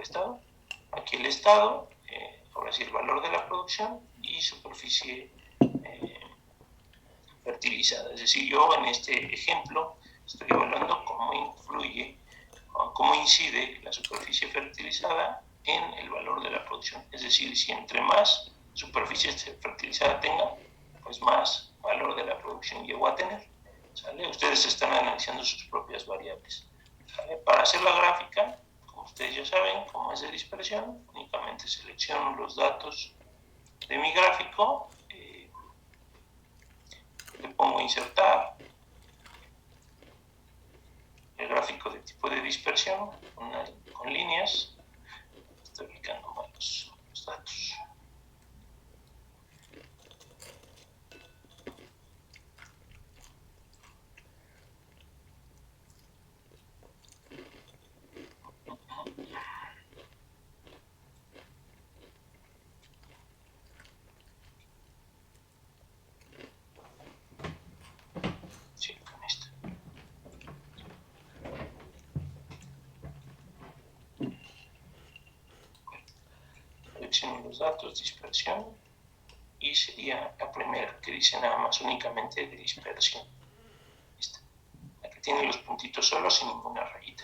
estado. Aquí el estado, ahora sí el valor de la producción y superficie fertilizada. Es decir, yo en este ejemplo estoy evaluando cómo influye o cómo incide la superficie fertilizada en el valor de la producción. Es decir, si entre más superficie fertilizada tenga, pues más valor de la producción llego a tener. ¿Sale? Ustedes están analizando sus propias variables. ¿Sale? Para hacer la gráfica, como ustedes ya saben, como es de dispersión, únicamente selecciono los datos de mi gráfico, le pongo insertar el gráfico de tipo de dispersión con líneas. Estoy ubicando mal los datos. Sí, con esto. Selecciono los datos, dispersión, y sería la primera que dice nada más únicamente de dispersión. Esta. La que tiene los puntitos solos sin ninguna rayita.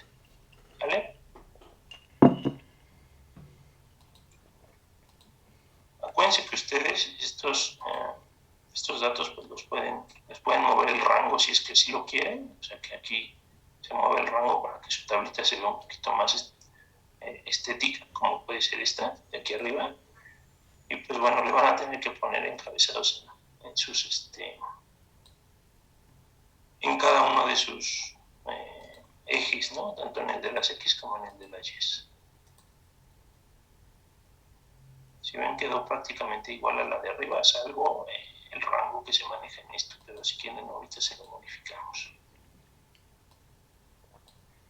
¿Vale? Acuérdense que ustedes estos datos pues les pueden mover el rango si es que sí lo quieren. O sea que aquí se mueve el rango para que su tablita se vea un poquito más estética, como puede ser esta de aquí arriba. Y pues bueno, le van a tener que poner encabezados en sus en cada uno de sus ejes, ¿no? Tanto en el de las X como en el de las Y. Si ven, quedó prácticamente igual a la de arriba, salvo el rango que se maneja en esto, pero si quieren ahorita se lo modificamos.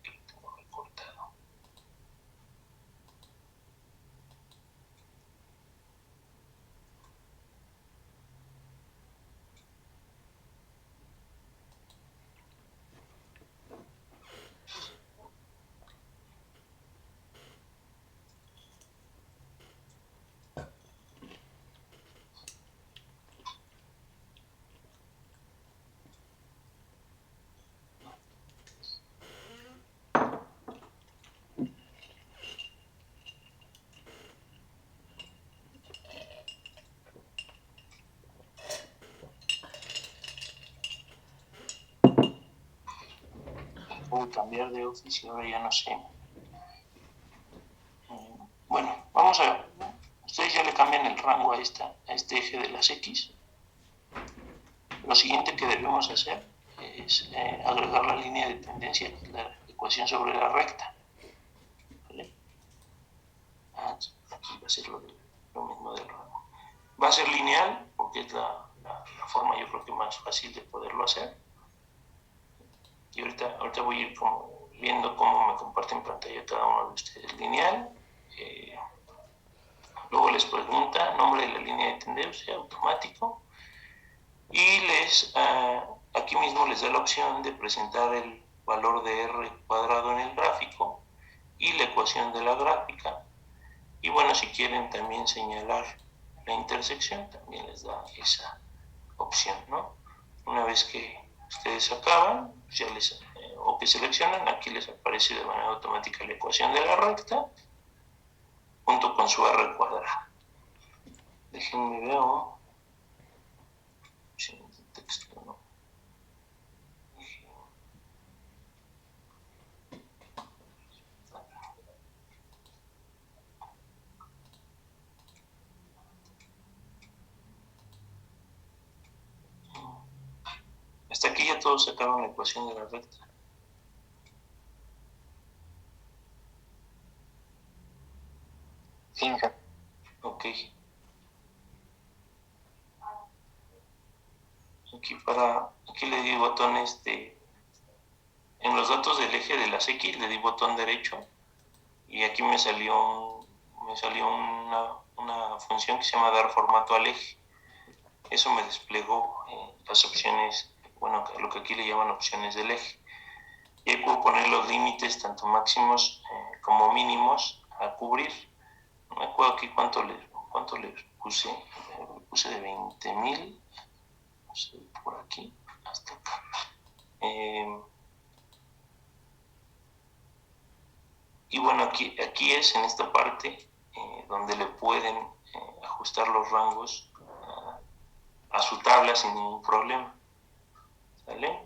Lo tengo recortado. Puedo cambiar de Office y ahora ya no sé. Bueno, vamos a ver. Ustedes ya le cambian el rango a este eje de las X. Lo siguiente que debemos hacer es agregar la línea de tendencia, que es la ecuación sobre la recta. ¿Vale? Aquí va a ser lo mismo del rango. Va a ser lineal porque es la forma yo creo que más fácil de poderlo hacer. Y ahorita voy a ir viendo cómo me comparte en pantalla cada uno de ustedes. Lineal. Luego les pregunta nombre de la línea de tendencia, automático. Y aquí mismo les da la opción de presentar el valor de R cuadrado en el gráfico y la ecuación de la gráfica. Y bueno, si quieren también señalar la intersección, también les da esa opción, ¿no? Una vez que ustedes acaban, o que seleccionan, aquí les aparece de manera automática la ecuación de la recta junto con su R cuadrado. Déjenme ver si texto no. Hasta aquí ya todos sacaron la ecuación de la recta. Sí, Ok. Aquí le di botón en los datos del eje de las X le di botón derecho y aquí me salió una función que se llama dar formato al eje. Eso me desplegó las opciones, bueno, lo que aquí le llaman opciones del eje. Y ahí puedo poner los límites tanto máximos como mínimos a cubrir. No me acuerdo aquí cuánto le puse. Le puse de 20,000, no sé, por aquí hasta acá. Y bueno, aquí es en esta parte donde le pueden ajustar los rangos a su tabla sin ningún problema. ¿Sale?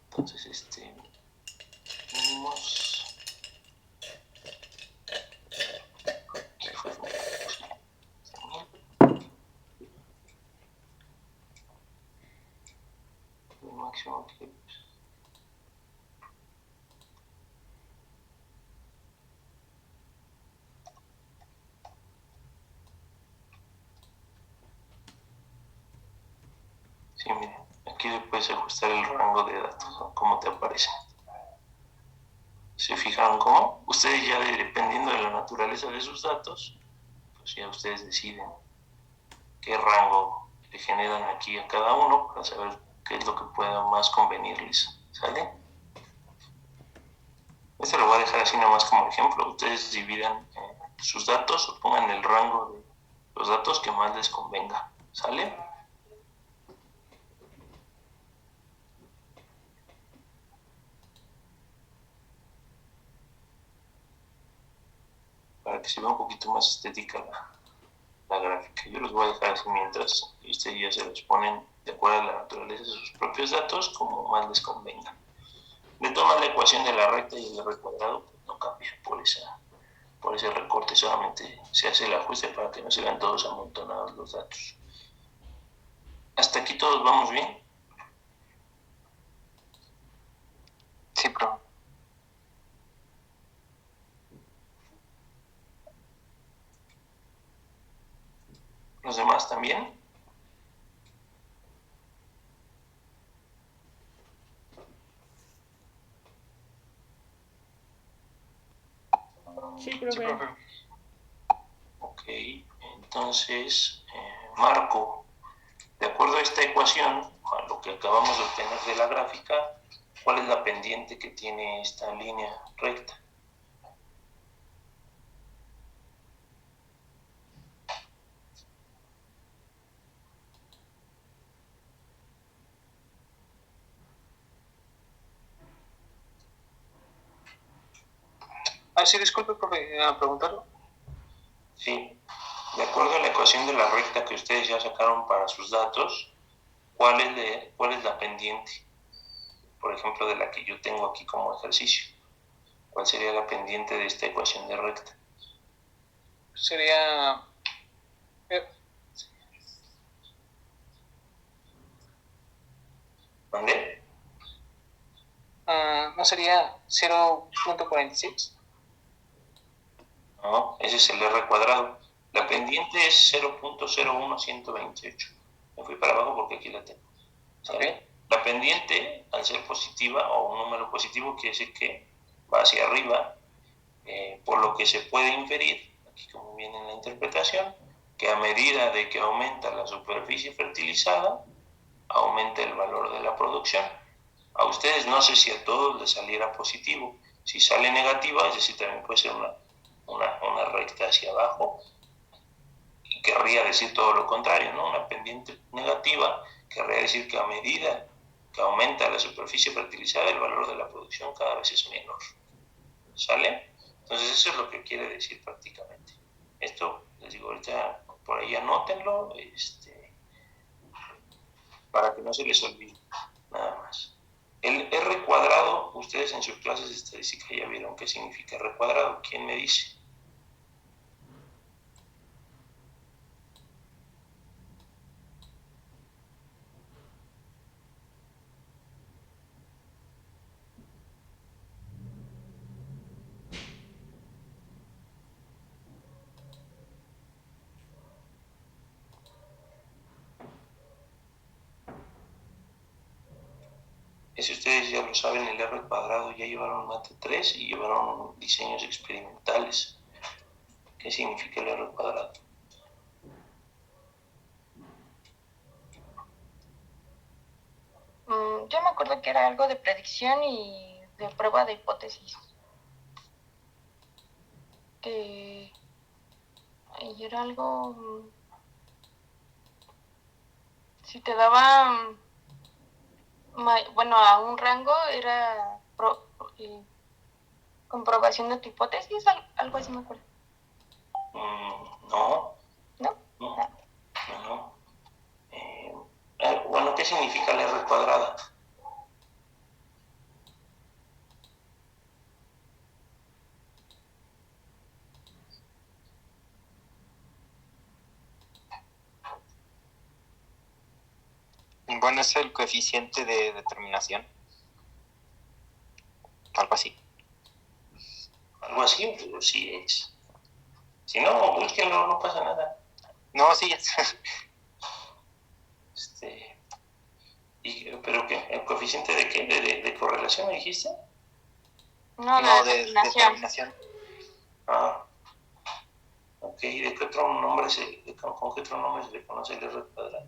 Entonces, unimos. Aquí fue donde puse el máximo que puse. Sí, miren, aquí le puedes ajustar el rango de datos, ¿no? Cómo te aparece. ¿Se fijaron cómo? Ustedes ya dependiendo de la naturaleza de sus datos, pues ya ustedes deciden qué rango le generan aquí a cada uno para saber qué es lo que pueda más convenirles. ¿Sale? Esto lo voy a dejar así nomás como ejemplo. Ustedes dividan sus datos o pongan el rango de los datos que más les convenga. ¿Sale? Para que se vea un poquito más estética la gráfica. Yo los voy a dejar así mientras y ustedes ya se los ponen de acuerdo a la naturaleza de sus propios datos como más les convenga. De todas la ecuación de la recta y el r cuadrado pues no cambia por ese recorte, solamente se hace el ajuste para que no se vean todos amontonados los datos. ¿Hasta aquí todos vamos bien? Sí, profe. ¿Los demás también? Sí, profe. Sí, profe. Ok, entonces, Marco, de acuerdo a esta ecuación, a lo que acabamos de obtener de la gráfica, ¿cuál es la pendiente que tiene esta línea recta? Sí, disculpe, profe, a preguntarlo. Sí, de acuerdo a la ecuación de la recta que ustedes ya sacaron para sus datos, ¿cuál es la pendiente? Por ejemplo, de la que yo tengo aquí como ejercicio. ¿Cuál sería la pendiente de esta ecuación de recta? Sería... ¿Dónde? ¿No sería 0.46? No, ese es el r cuadrado. La pendiente es 0.01128. Me fui para abajo porque aquí la tengo. ¿Sale? Okay. La pendiente, al ser positiva o un número positivo, quiere decir que va hacia arriba, por lo que se puede inferir, aquí como viene en la interpretación, que a medida de que aumenta la superficie fertilizada, aumenta el valor de la producción. A ustedes no sé si a todos les saliera positivo. Si sale negativa, es decir, también puede ser una recta hacia abajo, y querría decir todo lo contrario, ¿no? Una pendiente negativa querría decir que a medida que aumenta la superficie fertilizada, el valor de la producción cada vez es menor. ¿Sale? Entonces eso es lo que quiere decir prácticamente. Esto, les digo, ahorita por ahí anótenlo, para que no se les olvide, nada más. El r cuadrado, ustedes en sus clases de estadística ya vieron qué significa r cuadrado. ¿Quién me dice? Si ustedes ya lo saben, el r cuadrado ya llevaron mate 3 y llevaron diseños experimentales. ¿Qué significa el r cuadrado? Yo me acuerdo que era algo de predicción y de prueba de hipótesis. Que y era algo, si te daba, bueno, a un rango era comprobación de tu hipótesis, algo así me acuerdo. No. ¿No? No. No. Bueno, ¿qué significa la R cuadrada? Bueno, es el coeficiente de determinación. Algo así. Algo así, pero sí es. Si no, búsquenlo, no pasa nada. No, sí es. ¿Pero qué? ¿El coeficiente de qué? ¿De correlación me dijiste? No, de determinación. Ah, ok. ¿De qué otro nombre con qué otro nombre se le conoce el R cuadrado?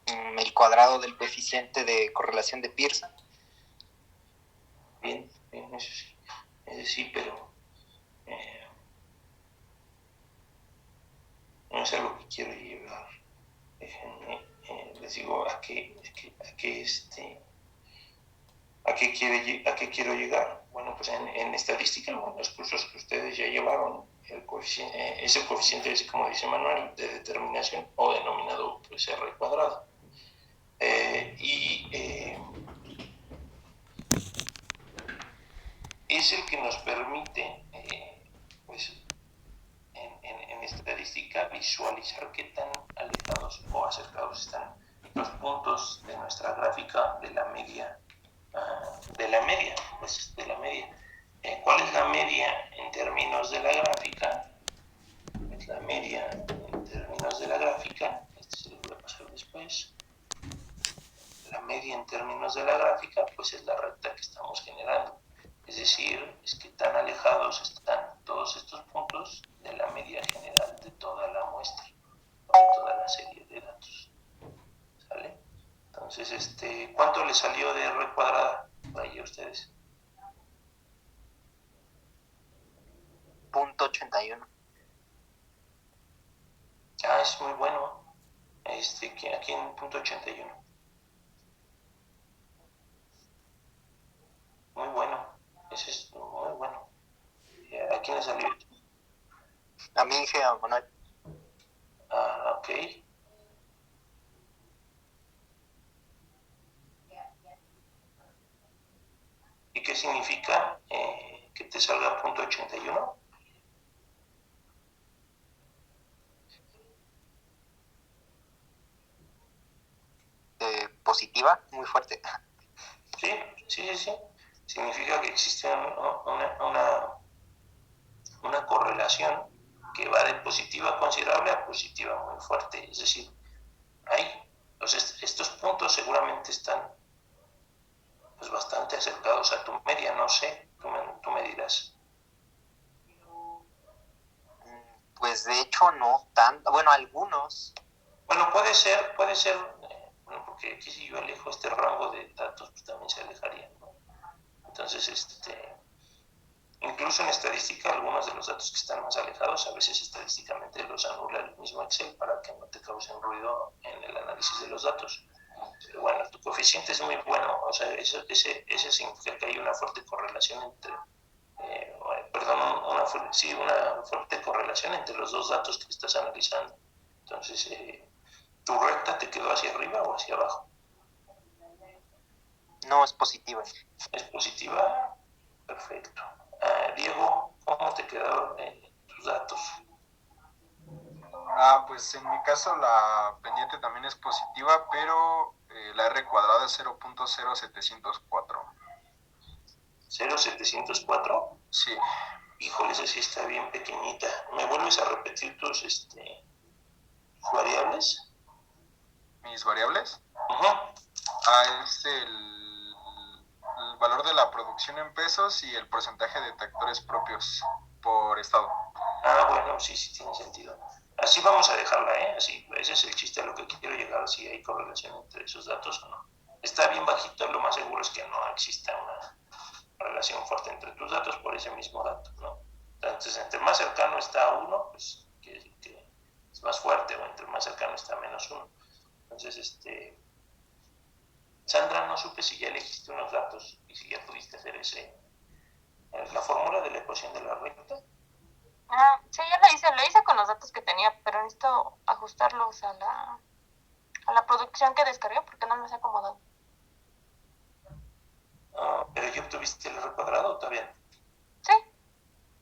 El cuadrado del coeficiente de correlación de Pearson. Bien, eso sí, pero no es algo que quiero llevar. Déjenme, les digo a qué quiero llegar. Bueno, pues en estadística, bueno, los cursos que ustedes ya llevaron, ese coeficiente es, como dice Manuel, de determinación o denominado pues R cuadrado. Es el que nos permite, pues, en estadística visualizar qué tan alejados o acercados están los puntos de nuestra gráfica de la media. ¿Cuál es la media en términos de la gráfica? Pues la media en términos de la gráfica, se lo voy a pasar después. La media en términos de la gráfica, pues es la recta que estamos generando. Es decir, es que tan alejados están todos estos puntos de la media general de toda la muestra, de toda la serie de datos. ¿Sale? Entonces, ¿cuánto le salió de R cuadrada ahí a ustedes? 0.81. Ah, es muy bueno. Aquí en 0.81. Muy bueno. Ese es muy bueno. ¿A quién le salió? A mí, dije a Manuel. Ah, ok. ¿Y qué significa que te salga 0.81? Positiva, muy fuerte. Sí. Significa que existe una correlación que va de positiva considerable a positiva muy fuerte. Es decir, estos puntos seguramente están pues bastante acercados a tu media, no sé, tú me dirás. Pues de hecho no tanto, bueno, algunos. Bueno, puede ser, bueno, porque aquí si yo alejo este rango de datos, pues también se alejarían, ¿no? Entonces, incluso en estadística, algunos de los datos que están más alejados, a veces estadísticamente los anula el mismo Excel para que no te causen ruido en el análisis de los datos. Pero bueno, tu coeficiente es muy bueno, o sea, ese significa que hay una fuerte correlación entre, una fuerte correlación entre los dos datos que estás analizando. Entonces, ¿tu recta te quedó hacia arriba o hacia abajo? No, es positiva. ¿Es positiva? Perfecto. Diego, ¿cómo te quedaron tus datos? Pues en mi caso la pendiente también es positiva, pero la R cuadrada es 0.0704. ¿0.704? Sí. Híjoles, así está bien pequeñita. ¿Me vuelves a repetir tus variables? ¿Mis variables? Uh-huh. Es el valor de la producción en pesos y el porcentaje de tractores propios por estado. Bueno, sí tiene sentido. Así vamos a dejarla, ¿eh? Así, ese es el chiste a lo que quiero llegar, si hay correlación entre esos datos o no. está bien bajito, lo más seguro es que no exista una relación fuerte entre tus datos por ese mismo dato, ¿no? Entonces, entre más cercano está a 1, pues quiere decir que es más fuerte, o entre más cercano está a -1. Entonces, Sandra, no supe si ya elegiste unos datos y si ya pudiste hacer la fórmula de la ecuación de la recta. Sí, ya lo hice con los datos que tenía, pero necesito ajustarlos a la producción que descargué porque no me ha acomodado. ¿Pero ya obtuviste el R cuadrado o todavía no? Sí.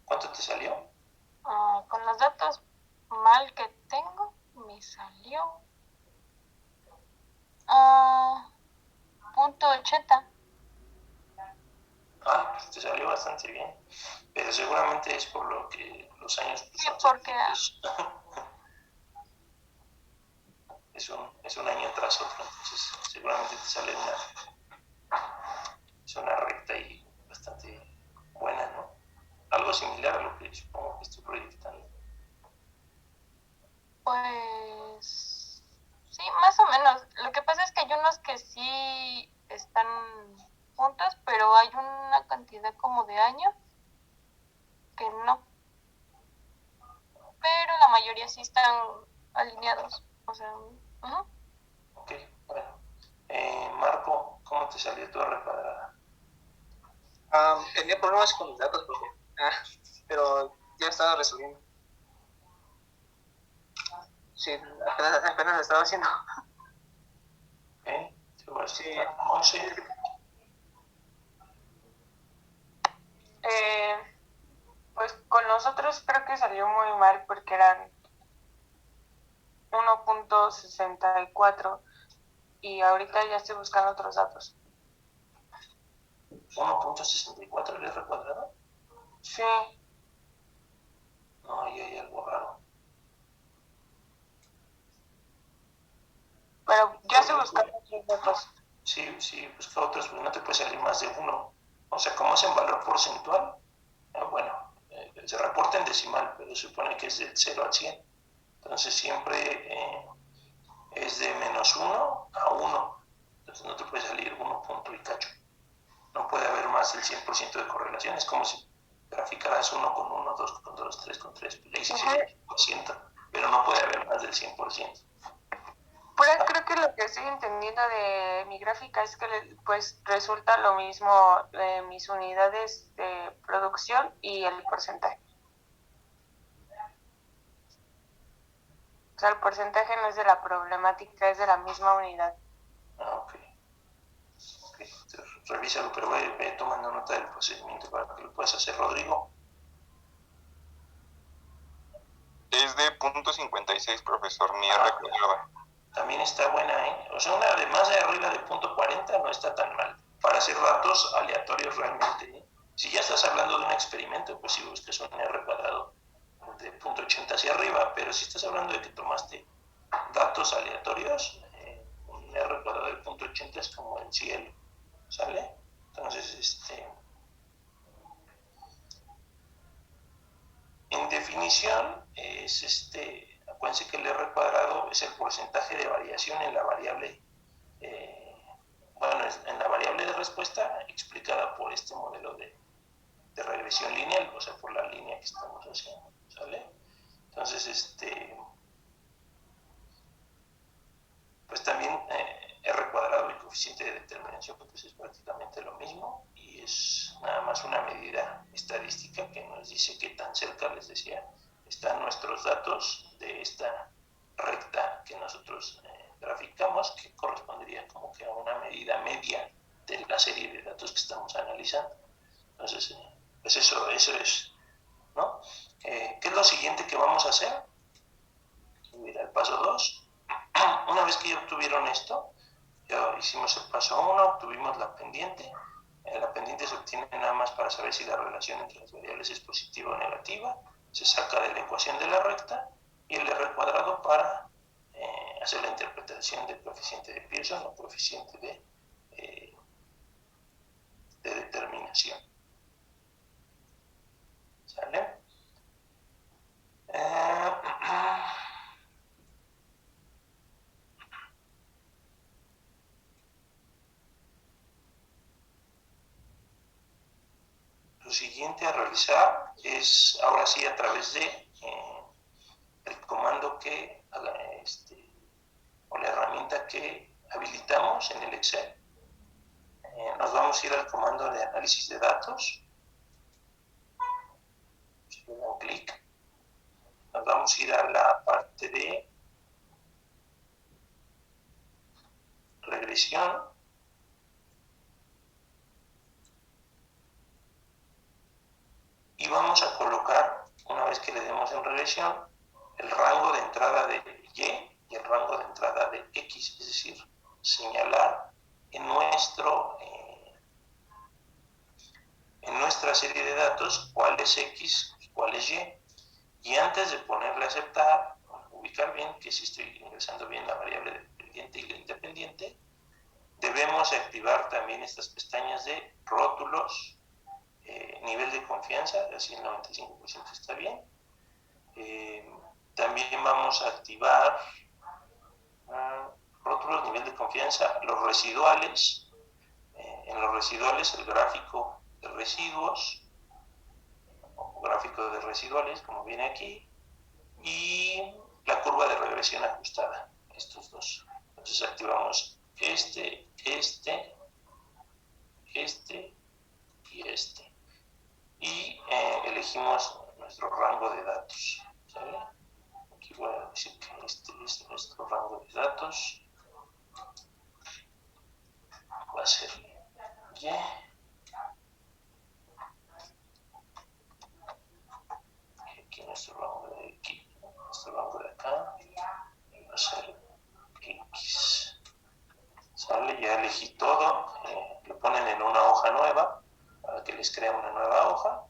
¿Cuánto te salió? Con los datos mal que tengo, me salió .80. Pues te salió bastante bien, pero seguramente es por lo que los años Sí, porque es un año tras otro, entonces seguramente te sale es una recta y bastante buena, ¿no? Algo similar a lo que supongo que estoy proyectando. pues sí, más o menos. Lo que pasa es que hay unos que sí están juntos, pero hay una cantidad como de años que no. Pero la mayoría sí están alineados. O sea, Ok, bueno. Marco, ¿cómo te salió tu R cuadrada? Tenía problemas con mis datos, profe. Pero ya estaba resolviendo. Sí, apenas lo estaba haciendo. Sí. pues con nosotros creo que salió muy mal porque eran 1.64 y ahorita ya estoy buscando otros datos. 1.64 el R cuadrado. Sí. No, ahí hay algo raro. Pero ya estoy buscando otros datos. Sí, busca otros, porque no te puede salir más de 1. O sea, como es en valor porcentual, se reporta en decimal, pero se supone que es del 0 al 100. Entonces siempre es de -1 a 1. Entonces no te puede salir 1 punto y cacho. No puede haber más del 100% de correlación. Es como si graficaras 1 con 1, 2 con 2, 3 con 3. Ahí sí sería el 100%, pero no puede haber más del 100%. Pues creo que lo que estoy entendiendo de mi gráfica es que pues resulta lo mismo de mis unidades de producción y el porcentaje. O sea, el porcentaje no es de la problemática, es de la misma unidad. Ok. Revísalo, pero ve tomando nota del procedimiento para que lo puedas hacer, Rodrigo. Es de .56, profesor, ni R cuadrada. También está buena, ¿eh? O sea, una además de arriba de .40 no está tan mal para hacer datos aleatorios realmente, ¿eh? Si ya estás hablando de un experimento, pues sí buscas un R cuadrado de .80 hacia arriba, pero si estás hablando de que tomaste datos aleatorios, un R cuadrado de .80 es como el cielo, ¿sale? Entonces, en definición, acuérdense que el R cuadrado es el porcentaje de variación en la variable, en la variable de respuesta explicada por este modelo de regresión lineal, o sea, por la línea que estamos haciendo, ¿sale? Entonces, pues también R cuadrado y coeficiente de determinación, pues es prácticamente lo mismo y es nada más una medida estadística que nos dice qué tan cerca, les decía, están nuestros datos de esta recta que nosotros graficamos, que correspondería como que a una medida media de la serie de datos que estamos analizando. Entonces, pues eso es, ¿no? ¿Qué es lo siguiente que vamos a hacer? Mira, el paso 2. Una vez que ya obtuvieron esto, ya hicimos el paso 1, obtuvimos la pendiente. La pendiente se obtiene nada más para saber si la relación entre las variables es positiva o negativa. Se saca de la ecuación de la recta y el R cuadrado para hacer la interpretación del coeficiente de Pearson o coeficiente de determinación. ¿Sale? Lo siguiente a realizar es, ahora sí, a través de el comando que, o la herramienta que habilitamos en el Excel. Nos vamos a ir al comando de análisis de datos. Si le dan clic, nos vamos a ir a la parte de regresión. Y vamos a colocar, una vez que le demos en regresión, el rango de entrada de Y y el rango de entrada de X, es decir, señalar en nuestra serie de datos cuál es X y cuál es Y. Y antes de ponerle a aceptar, ubicar bien que si estoy ingresando bien la variable dependiente y la independiente, debemos activar también estas pestañas de rótulos, nivel de confianza, así el 95% está bien. También vamos a activar rótulos, nivel de confianza, los residuales. En los residuales el gráfico de residuos, o gráfico de residuales, como viene aquí, y la curva de regresión ajustada, estos dos. Entonces activamos este y este. Y elegimos nuestro rango de datos. ¿Sale? Aquí voy a decir que este es nuestro rango de datos. Va a ser Y. Aquí nuestro rango de aquí, nuestro rango de acá. Va a ser X. ¿Sale? Ya elegí todo. Lo ponen en una hoja nueva para que les crea una nueva hoja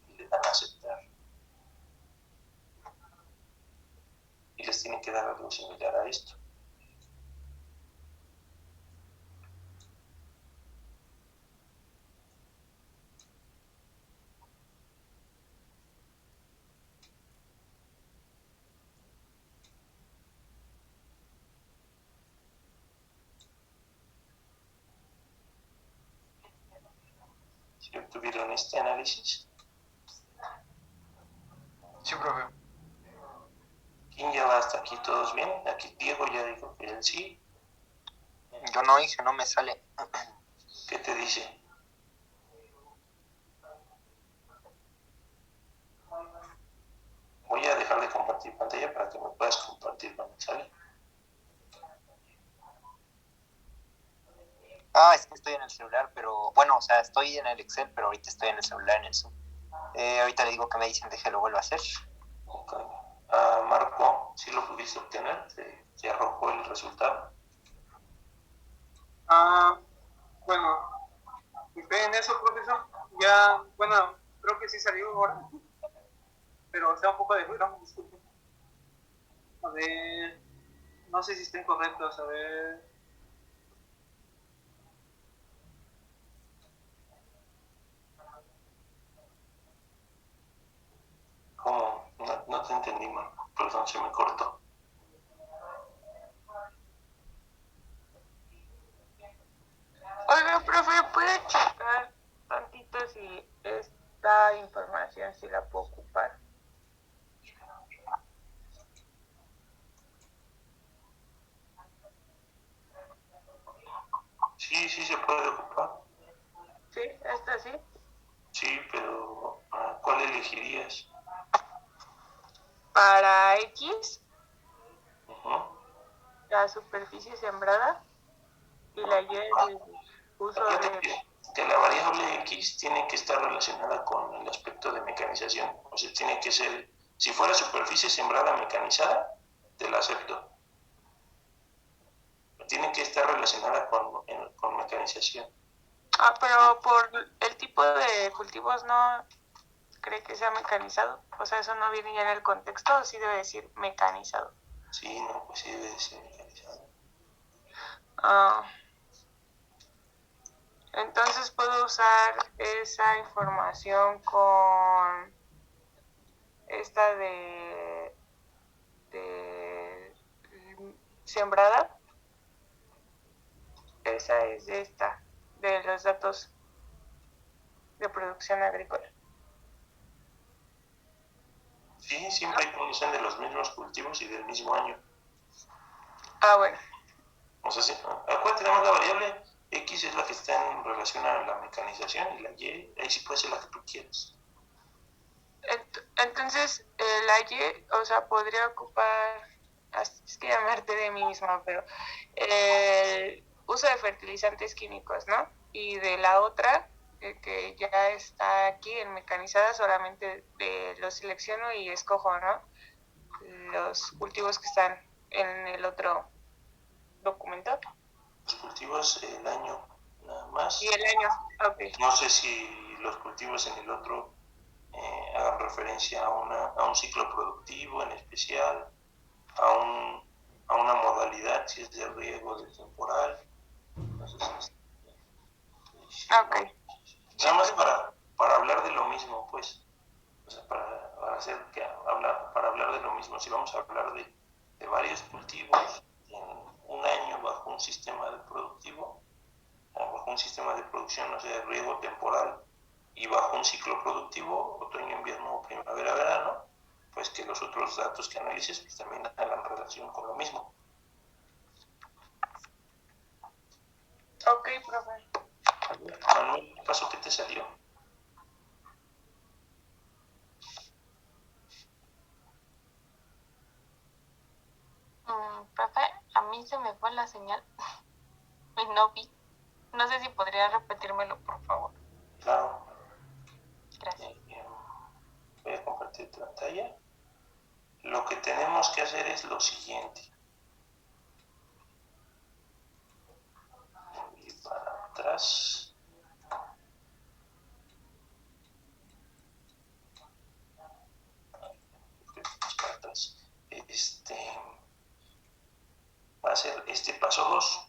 y le dan a aceptar. Y les tienen que dar algo similar a esto. Si obtuvieron este análisis. Sí, profe. ¿Quién ya va hasta aquí? ¿Todos bien? Aquí Diego ya dijo que él sí. Yo no hice, no me sale. ¿Qué te dice? Voy a dejar de compartir pantalla para que me puedas compartir cuando sale. Es que estoy en el celular, pero bueno, o sea, estoy en el Excel, pero ahorita estoy en el celular, en el Zoom. Ahorita le digo que me dicen, déjelo, lo vuelvo a hacer. Okay. Marco, ¿sí lo pudiste obtener? ¿Te arrojó el resultado? Bueno, estoy en eso, profesor. Ya, bueno, creo que sí salió ahora, pero está un poco de ruido, disculpe. A ver, no sé si estén correctos, a ver. ¿Cómo? No te entendí, Marco. Perdón, se me cortó. Oiga, profe, ¿puede checar tantito si esta información sí la puedo ocupar? Sí, sí se puede ocupar. ¿Sí? ¿Esta sí? Sí, pero ¿cuál elegirías? Para X, Uh-huh. la superficie sembrada, y la Y el uso Acuérdate de... que la variable X tiene que estar relacionada con el aspecto de mecanización. O sea, tiene que ser, si fuera superficie sembrada mecanizada, te la acepto. Tiene que estar relacionada con mecanización. Pero por el tipo de cultivos no cree que sea mecanizado. O sea, eso no viene ya en el contexto, o sí debe decir mecanizado. Sí, no, pues sí debe de ser mecanizado. Entonces puedo usar esa información con esta de sembrada. Esa es de esta, de los datos. de producción agrícola. Sí, siempre y cuando sean de los mismos cultivos y del mismo año. Ah, bueno. O sea, acuérdate, nada más la variable X es la que está en relación a la mecanización y la Y, ahí sí puede ser la que tú quieras. Entonces, la Y, o sea, podría ocupar, es que llamarte de mí misma, pero el uso de fertilizantes químicos, ¿no? Y de la otra, que ya está aquí en mecanizada, solamente lo selecciono y escojo, ¿no? Los cultivos que están en el otro documento. Los cultivos el año, nada más. Y el año, ok. No sé si los cultivos en el otro hagan referencia a un ciclo productivo en especial, a una modalidad, si es de riego, de temporal. Entonces, Ok. nada más para hablar de lo mismo, pues. O sea, para hablar de lo mismo. Si vamos a hablar de varios cultivos en un año bajo un sistema de productivo, bajo un sistema de producción, no sé, de riego temporal, y bajo un ciclo productivo, otoño, invierno, primavera, verano, pues que los otros datos que analices pues también hagan relación con lo mismo. Ok, profe. Manuel, ¿qué pasó? ¿Qué te salió? Profe, a mí se me fue la señal y no vi. No sé si podría repetírmelo, por favor. Claro. Gracias. Voy a compartir pantalla. Lo que tenemos que hacer es lo siguiente. Y para atrás. Para atrás. Va a ser este paso 2.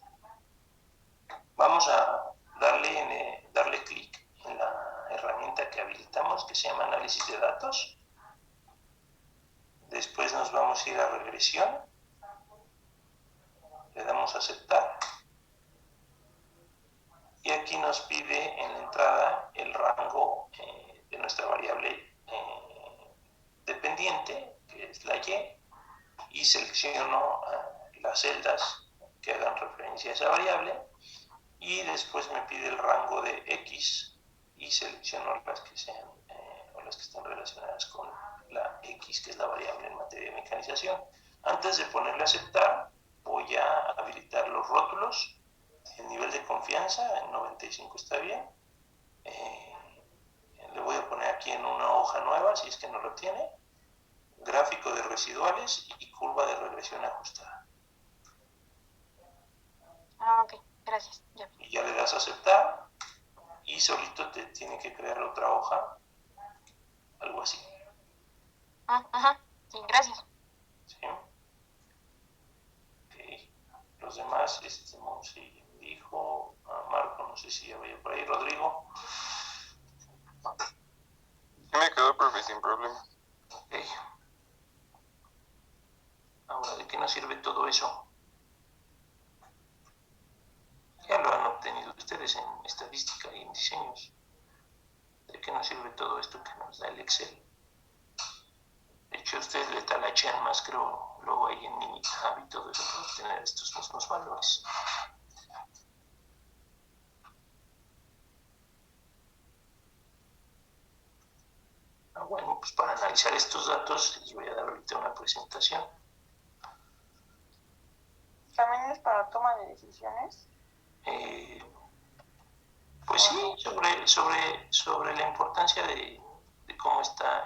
Vamos a darle clic en la herramienta que habilitamos que se llama análisis de datos. Después nos vamos a ir a regresión. Le damos a aceptar. Y aquí nos pide en la entrada el rango de nuestra variable dependiente, que es la y selecciono las celdas que hagan referencia a esa variable, y después me pide el rango de X y selecciono las que sean o las que estén relacionadas con la X, que es la variable en materia de mecanización. Antes de ponerle a aceptar, voy a habilitar los rótulos. El nivel de confianza en 95 está bien. Le voy a poner aquí en una hoja nueva, si es que no lo tiene, gráfico de residuales y curva de regresión ajustada. Ok, gracias. Ya. Y ya le das a aceptar y solito te tiene que crear otra hoja, algo así. Sí, gracias. ¿Sí? Okay. Los demás, Monsi dijo, Marco, no sé si ya vaya por ahí, Rodrigo. Sí me quedó, profe, sin problema. Okay. Ahora, ¿de qué nos sirve todo eso? Ya lo han obtenido ustedes en estadística y en diseños. ¿De qué nos sirve todo esto que nos da el Excel? De hecho, ustedes le talachean más, creo, luego ahí en Minitab y todo eso para obtener estos mismos valores. Bueno, pues para analizar estos datos les voy a dar ahorita una presentación. ¿También es para toma de decisiones? Pues sí, sobre la importancia de cómo están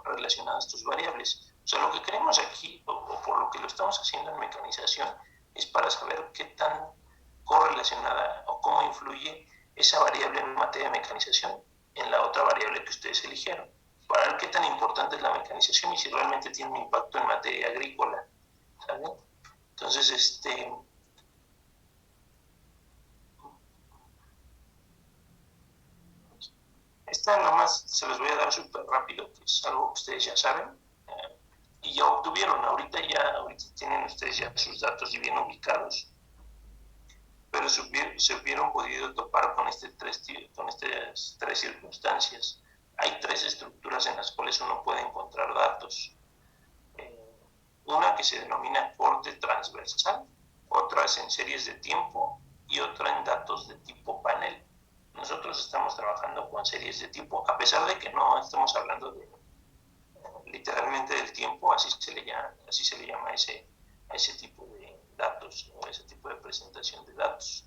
relacionadas tus variables. O sea, lo que queremos aquí, o por lo que lo estamos haciendo en mecanización, es para saber qué tan correlacionada o cómo influye esa variable en materia de mecanización en la otra variable que ustedes eligieron. Para ver qué tan importante es la mecanización y si realmente tiene un impacto en materia agrícola. ¿Sale? Entonces, esta nomás se los voy a dar súper rápido, que es algo que ustedes ya saben y ya obtuvieron. Ahorita tienen ustedes ya sus datos bien ubicados, pero se hubieran podido topar con estas tres circunstancias. Hay tres estructuras en las cuales uno puede encontrar datos. Una que se denomina corte transversal, otra es en series de tiempo y otra en datos de tipo panel. Nosotros estamos trabajando con series de tiempo, a pesar de que no estamos hablando de literalmente del tiempo, así se le llama a ese tipo de datos o ese tipo de presentación de datos.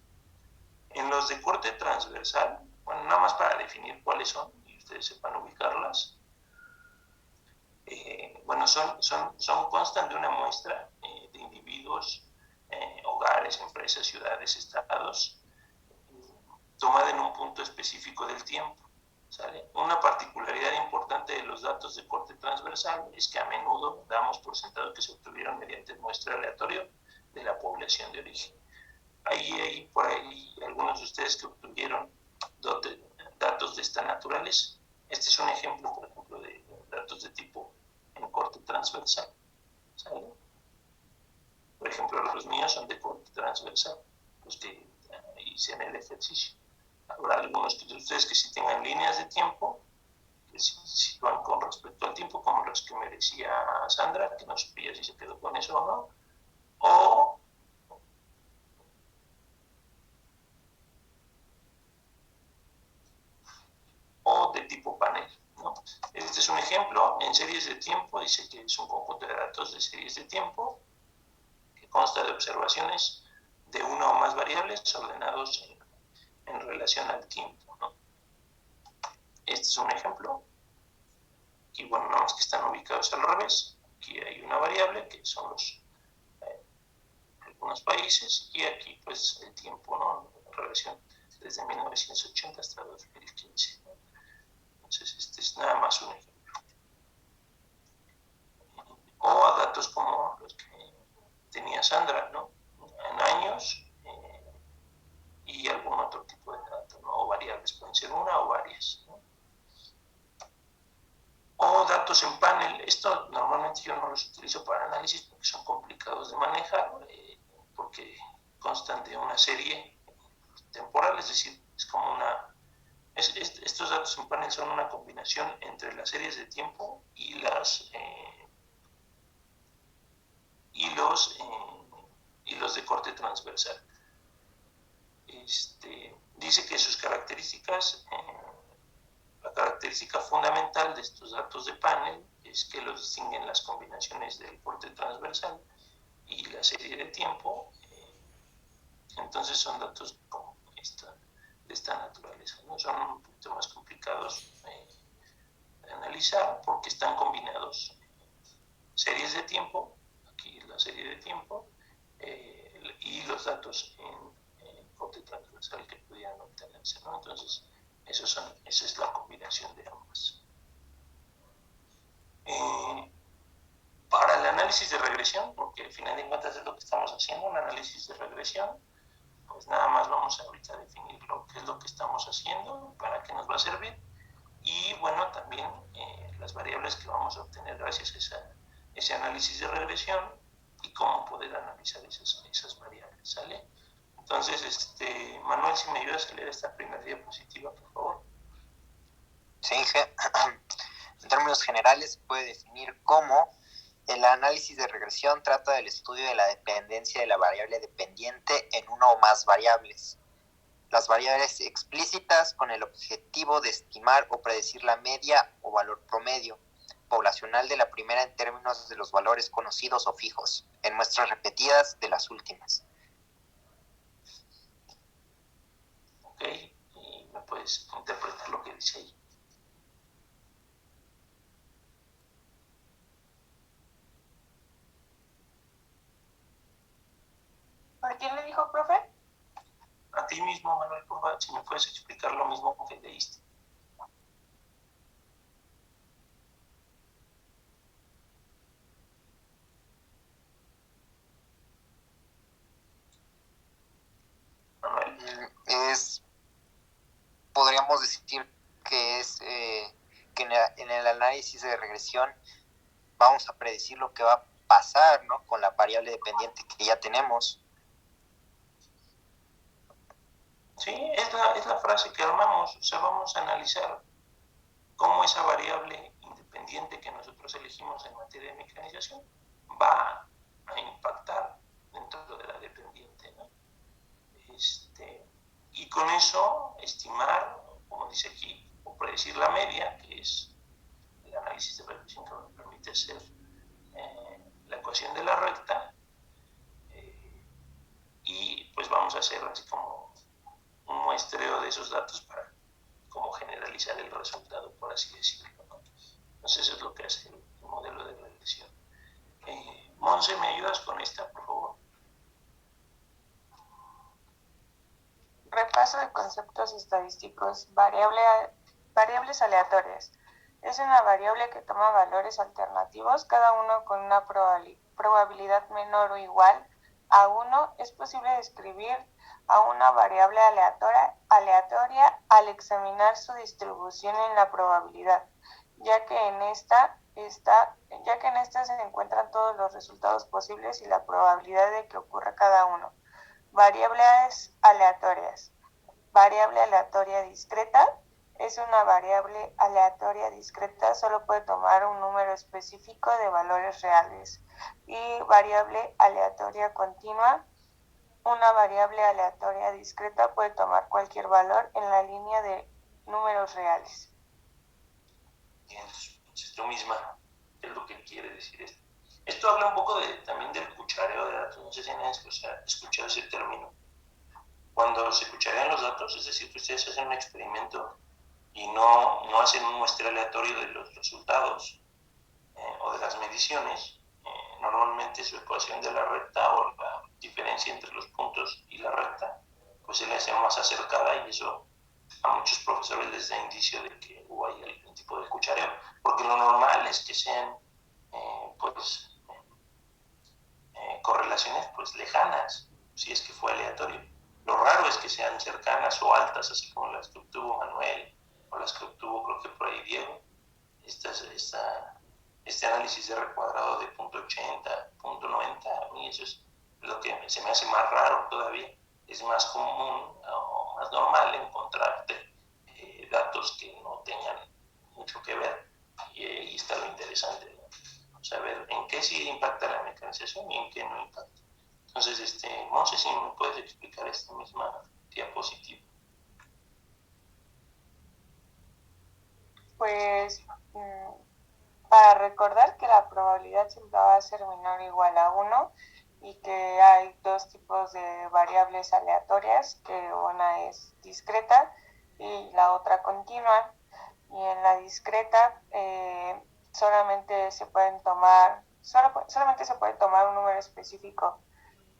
En los de corte transversal, bueno, nada más para definir cuáles son y ustedes sepan ubicarlas, bueno, constan de una muestra de individuos, hogares, empresas, ciudades, estados, tomada en un punto específico del tiempo. ¿Sale? Una particularidad importante de los datos de corte transversal es que a menudo damos por sentado que se obtuvieron mediante muestra aleatoria de la población de origen. Hay por ahí algunos de ustedes que obtuvieron datos de esta naturales. Este es un ejemplo, por ejemplo, de datos de tipo en corte transversal. ¿Sale? Por ejemplo, los míos son de corte transversal, los que hice en el ejercicio. Habrá algunos de ustedes que sí tengan líneas de tiempo, que sí van con respecto al tiempo, como los que me decía Sandra, que no sabía si se quedó con eso o no, o de tipo panel, ¿no? Este es un ejemplo en series de tiempo, dice que es un conjunto de datos de series de tiempo que consta de observaciones de una o más variables ordenados en relación al tiempo, ¿no? Este es un ejemplo. Aquí, bueno, nada más que están ubicados al revés. Aquí hay una variable que son algunos países y aquí pues el tiempo, ¿no? En relación desde 1980 hasta 2015, ¿no? Entonces este es nada más un ejemplo. O a datos como los que tenía Sandra, ¿no? En años y algún otro tipo de datos, ¿no? O variables, pueden ser una o varias, ¿no? O datos en panel. Esto normalmente yo no los utilizo para análisis porque son complicados de manejar, porque constan de una serie temporal, es decir, es como estos datos en panel son una combinación entre las series de tiempo y los de corte transversal. Dice que sus características, la característica fundamental de estos datos de panel es que los distinguen las combinaciones del corte transversal y la serie de tiempo. Entonces son datos como de esta naturaleza, ¿no? Son un poquito más complicados de analizar porque están combinados series de tiempo, aquí la serie de tiempo, y los datos en corte transversal que pudieran obtenerse, ¿no? Entonces, esa es la combinación de ambas. Para el análisis de regresión, porque al final de cuentas es lo que estamos haciendo, un análisis de regresión, pues nada más vamos a ahorita definir qué es lo que estamos haciendo, para qué nos va a servir, y bueno, también las variables que vamos a obtener gracias a ese análisis de regresión y cómo poder analizar esas variables, ¿sale? Entonces, Manuel, si me ayudas a leer esta primera diapositiva, por favor. Sí, en términos generales se puede definir como el análisis de regresión trata del estudio de la dependencia de la variable dependiente en una o más variables. Las variables explícitas con el objetivo de estimar o predecir la media o valor promedio poblacional de la primera en términos de los valores conocidos o fijos, en muestras repetidas de las últimas. Ok, y me puedes interpretar lo que dice ahí. ¿A quién le dijo, profe? A ti mismo, Manuel, por favor, si me puedes explicar lo mismo que leíste. Manuel. Podríamos decir que es que en el análisis de regresión vamos a predecir lo que va a pasar, ¿no? Con la variable dependiente que ya tenemos. es la frase que armamos, o sea, vamos a analizar cómo esa variable independiente que nosotros elegimos en materia de mecanización va a impactar dentro de la dependiente, ¿no? Y con eso estimar, como dice aquí, o predecir la media, que es el análisis de regresión que nos permite hacer la ecuación de la recta, y pues vamos a hacer así como un muestreo de esos datos para como generalizar el resultado, por así decirlo, ¿no? Entonces eso es lo que hace el modelo de regresión. Monse, ¿me ayudas con esta, por favor? Repaso de conceptos estadísticos. Variables aleatorias. Es una variable que toma valores alternativos, cada uno con una probabilidad menor o igual a 1. Es posible describir a una variable aleatoria al examinar su distribución en la probabilidad, ya que en esta se encuentran todos los resultados posibles y la probabilidad de que ocurra cada uno. Variables aleatorias. Variable aleatoria discreta. Es una variable aleatoria discreta, solo puede tomar un número específico de valores reales. Y variable aleatoria continua. Una variable aleatoria discreta puede tomar cualquier valor en la línea de números reales. Bien, entonces tú misma, ¿qué es lo que quiere decir esto? Esto habla un poco también del cuchareo de datos, no sé si han escuchado ese término. Cuando se cucharean los datos, es decir, que ustedes hacen un experimento y no hacen un muestreo aleatorio de los resultados o de las mediciones, normalmente su ecuación de la recta o la diferencia entre los puntos y la recta, pues se le hace más acercada, y eso a muchos profesores les da indicio de que hubo ahí algún tipo de cuchareo, porque lo normal es que sean correlaciones pues lejanas, si es que fue aleatorio. Lo raro es que sean cercanas o altas, así como las que obtuvo Manuel o las que obtuvo, creo que por ahí Diego. Este análisis de R cuadrado de 0.80, 0.90, a mí eso es lo que se me hace más raro todavía. Es más común o más normal encontrarte datos que no tengan mucho que ver, y ahí está lo interesante, ¿no? Saber en qué sí impacta la mecanización y en qué no impacta. Entonces, no sé si me puedes explicar esta misma diapositiva. Pues para recordar que la probabilidad siempre va a ser menor o igual a 1 y que hay dos tipos de variables aleatorias, que una es discreta y la otra continua. Y en la discreta solamente se puede tomar un número específico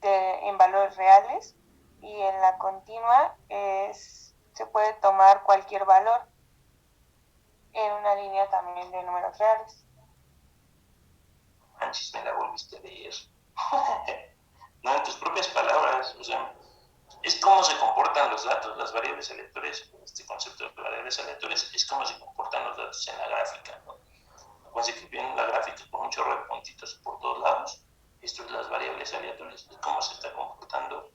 en valores reales, y en la continua se puede tomar cualquier valor en una línea también de números reales. Manches, me la volviste a leer. No, en tus propias palabras, o sea, es cómo se comportan los datos, las variables aleatorias. Este concepto de variables aleatorias es cómo se comportan los datos en la gráfica, ¿no? Acuérdense que viene la gráfica con un chorro de puntitos por todos lados. Esto es las variables aleatorias, es cómo se está comportando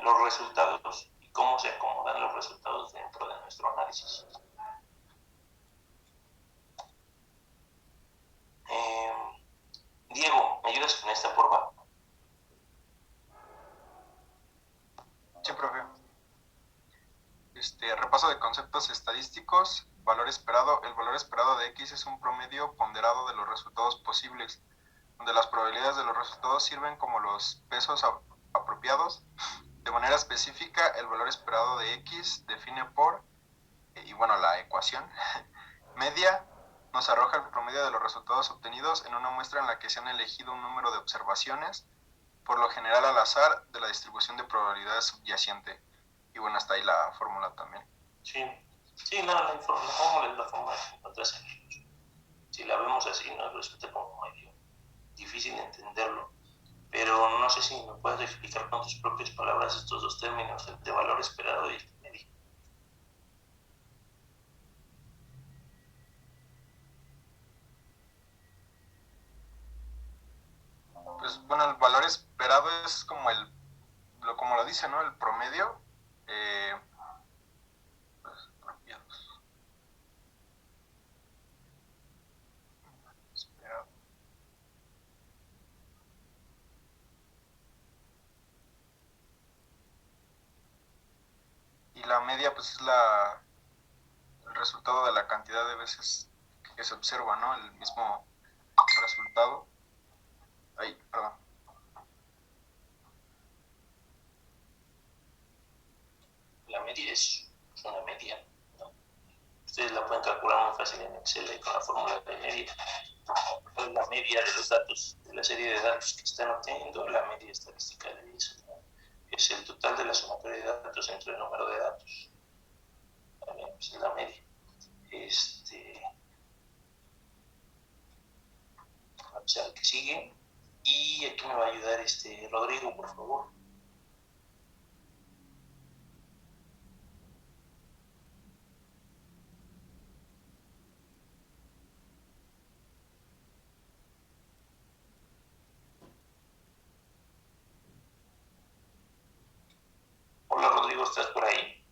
los resultados y cómo se acomodan los resultados dentro de nuestro análisis. Diego, ¿me ayudas con esta, por favor? Sí, profe. Repaso de conceptos estadísticos. Valor esperado. El valor esperado de X es un promedio ponderado de los resultados posibles, donde las probabilidades de los resultados sirven como los pesos apropiados. De manera específica, el valor esperado de X define por, la ecuación, media, nos arroja el promedio de los resultados obtenidos en una muestra en la que se han elegido un número de observaciones, por lo general al azar, de la distribución de probabilidades subyacente. Y bueno, hasta ahí la fórmula también. Sí, la fórmula es la fórmula que encontraste en el libro. Si la vemos así, nos resulta como medio difícil entenderlo, pero no sé si me puedes explicar con tus propias palabras estos dos términos, el de valor esperado y el de media. Pues bueno, el valor esperado es como como lo dice, ¿no? El promedio. la media pues es el resultado de la cantidad de veces que se observa, ¿no? El mismo resultado. Ahí, perdón. La media es una media, ¿no? Ustedes la pueden calcular muy fácil en Excel ahí con la fórmula de media. La media de los datos, de la serie de datos que están obteniendo, la media estadística de eso, ¿no? Es el total de la sumatoria de datos entre el número de datos. También pues, es la media. Vamos a ver qué sigue. Y aquí me va a ayudar Rodrigo, por favor. Hola Rodrigo, ¿estás por ahí?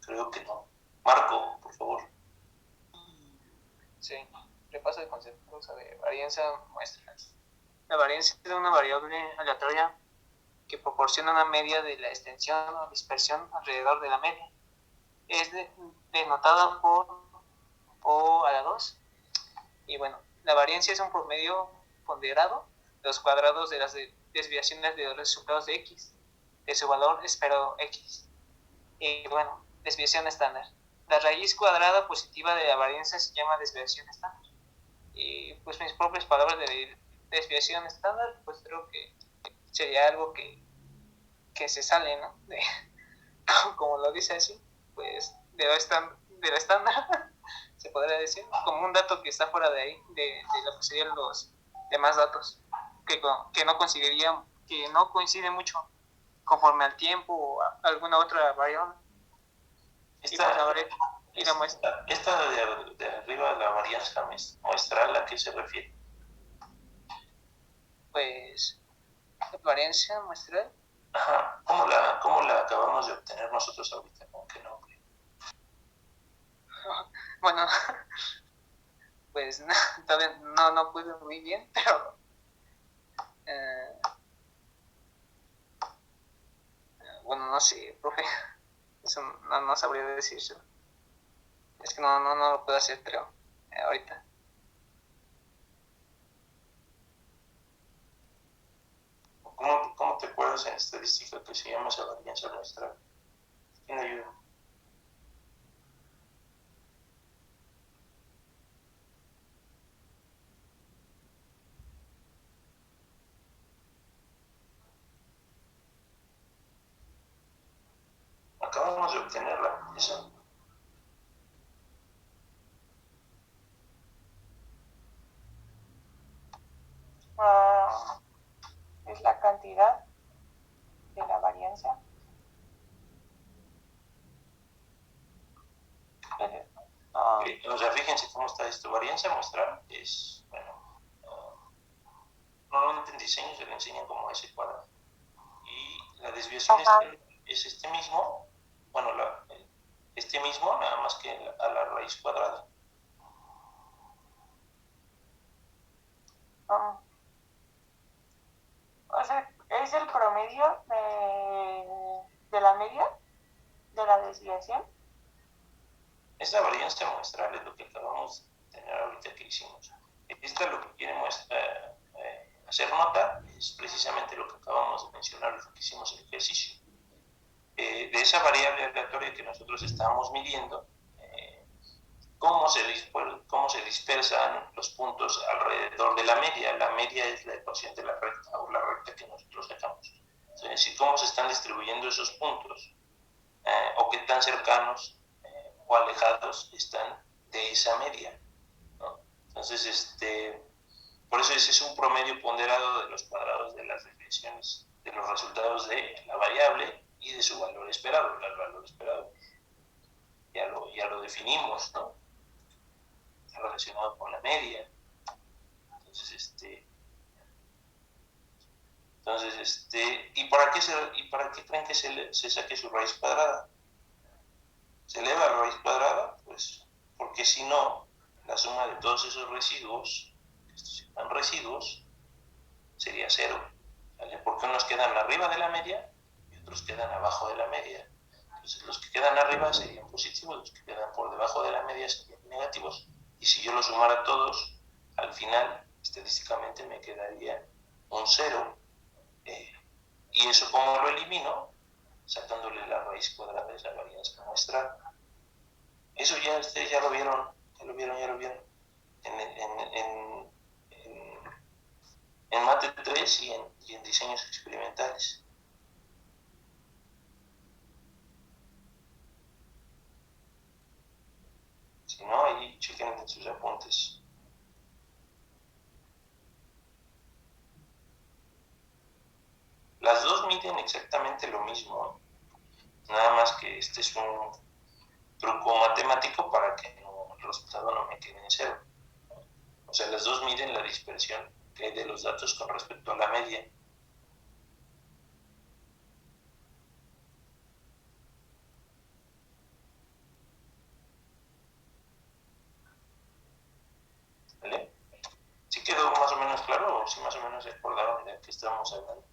Creo que no. Marco, por favor. Sí, repaso de conceptos de varianza muestra. La varianza es una variable aleatoria que proporciona una media de la extensión o dispersión alrededor de la media. Es denotada por O a la 2. Y bueno, la varianza es un promedio ponderado de los cuadrados de las desviaciones de los resultados de X, de su valor esperado X. Y bueno, desviación estándar. La raíz cuadrada positiva de la varianza se llama desviación estándar. Y pues mis propias palabras de desviación estándar, pues creo que sería algo que se sale, ¿no? Como lo dice así, pues de lo estándar, se podría decir, como un dato que está fuera de ahí, de lo que serían los demás datos, que no coincide mucho conforme al tiempo o a alguna otra variable. Esta de arriba, la varianza muestral, ¿a qué se refiere? Pues, varianza muestral. Ajá. ¿Cómo la acabamos de obtener nosotros ahorita? ¿Con qué nombre? Bueno, pues todavía no pude muy bien, pero bueno, no sé, profe, eso no sabría decirlo. Es que no lo puedo hacer, creo, ahorita. ¿Cómo te acuerdas en estadística que se llama esa varianza muestral? ¿Quién ayuda? Acabamos de obtenerla, esa. Es la cantidad de la varianza. O sea, fíjense cómo está esto. Varianza muestral es, bueno, normalmente en diseño se le enseña como S cuadrado. Y la desviación es este mismo, bueno, este mismo, nada más que a la raíz cuadrada. O sea, es el promedio de la media de la desviación. Esta varianza muestral es lo que acabamos de tener ahorita que hicimos. Esta lo que quiere hacer nota es precisamente lo que acabamos de mencionar, lo que hicimos en el ejercicio. De esa variable aleatoria que nosotros estábamos midiendo, cómo se dispersan los puntos alrededor de la media. La media es la ecuación de la recta o la recta que nosotros sacamos. Es decir, cómo se están distribuyendo esos puntos o qué tan cercanos o alejados están de esa media, ¿no? Entonces, por eso ese es un promedio ponderado de los cuadrados de las desviaciones de los resultados de la variable y de su valor esperado. El valor esperado ya lo definimos, ¿no? Está relacionado con la media. Entonces, ¿y para qué creen que se saque su raíz cuadrada? ¿Se eleva a la raíz cuadrada? Pues porque si no, la suma de todos esos residuos, estos se llaman residuos, sería cero, ¿vale? quedan arriba de la media y otros quedan abajo de la media. Entonces los que quedan arriba serían positivos, los que quedan por debajo de la media serían negativos. Y si yo los sumara todos, al final, estadísticamente me quedaría un 0. ¿Y eso cómo lo elimino? Sacándole la raíz cuadrada de la varianza muestral. Eso ya ustedes ya lo vieron. En Mate 3 y en diseños experimentales. Si no, ahí chequen en sus apuntes. Las dos miden exactamente lo mismo, nada más que este es un truco matemático para que el resultado no me quede en 0. O sea, las dos miden la dispersión que hay de los datos con respecto a la media. ¿Vale? ¿Sí quedó más o menos claro o sí más o menos se acordaban de qué estábamos hablando?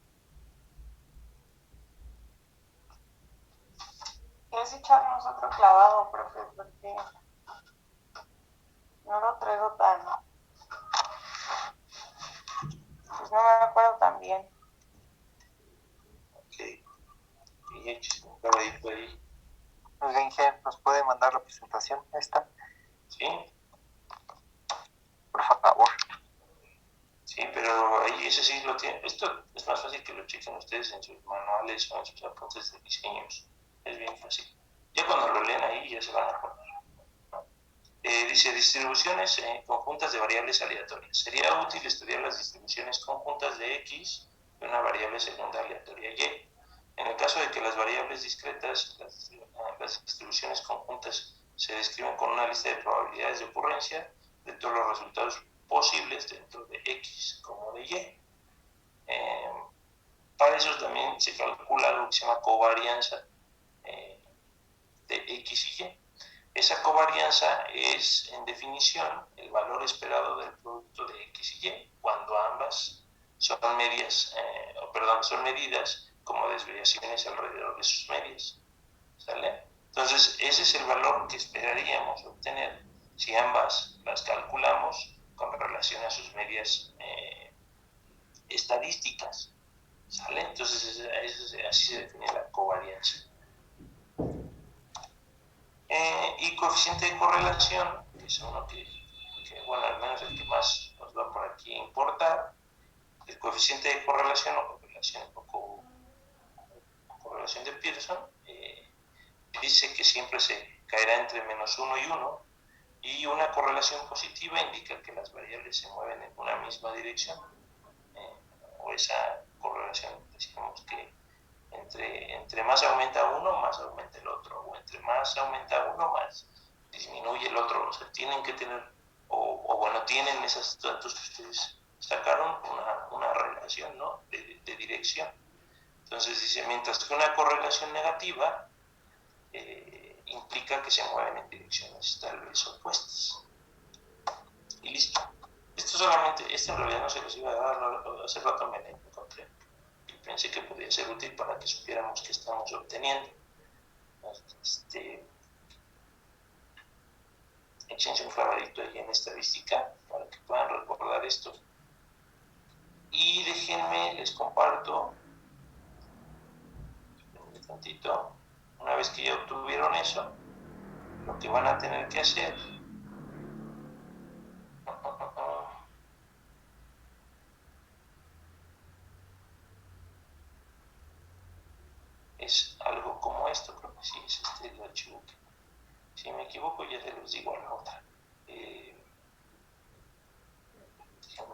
¿Quieres echarnos otro clavado, profe? Porque no lo traigo tan... Pues no me acuerdo tan bien. Ok. Y échese un clavadito ahí. Oiga, Inge, ¿nos puede mandar la presentación esta? ¿Sí? Por favor. Sí, pero ahí ese sí lo tiene. Esto es más fácil que lo chequen ustedes en sus manuales o en sus apuntes de diseños. Es bien fácil. Ya cuando lo leen ahí ya se van a acordar. Dice distribuciones conjuntas de variables aleatorias. Sería útil estudiar las distribuciones conjuntas de X de una variable segunda aleatoria Y. En el caso de que las variables discretas, las distribuciones conjuntas se describen con una lista de probabilidades de ocurrencia de todos los resultados posibles dentro de X como de Y. Para eso también se calcula algo que se llama covarianza de X y Y. Esa covarianza es, en definición, el valor esperado del producto de X y Y cuando ambas son son medidas como desviaciones alrededor de sus medias. ¿Sale? Entonces, ese es el valor que esperaríamos obtener si ambas las calculamos con relación a sus medias estadísticas. ¿Sale? Entonces, así se define la covarianza. Y coeficiente de correlación, que es uno que, bueno, al menos el que más nos va por aquí a importar. El coeficiente de correlación o correlación de Pearson dice que siempre se caerá entre -1 y 1, y una correlación positiva indica que las variables se mueven en una misma dirección, o esa correlación decimos que entre más aumenta uno, más aumenta el otro, o entre más aumenta uno, más disminuye el otro. O sea, tienen que tener, tienen esos datos que ustedes sacaron una relación, ¿no? de dirección. Entonces dice, mientras que una correlación negativa implica que se mueven en direcciones tal vez opuestas. Y listo. Esto en realidad no se los iba a dar, hace rato me lo encontré. Pensé que podría ser útil para que supiéramos qué estamos obteniendo. Échense un clavadito ahí en estadística para que puedan recordar esto. Y déjenme, les comparto un tantito. Una vez que ya obtuvieron eso, lo que van a tener que hacer es algo como esto. Creo que sí es este el archivo. Si me equivoco ya se los digo a la otra. Déjenme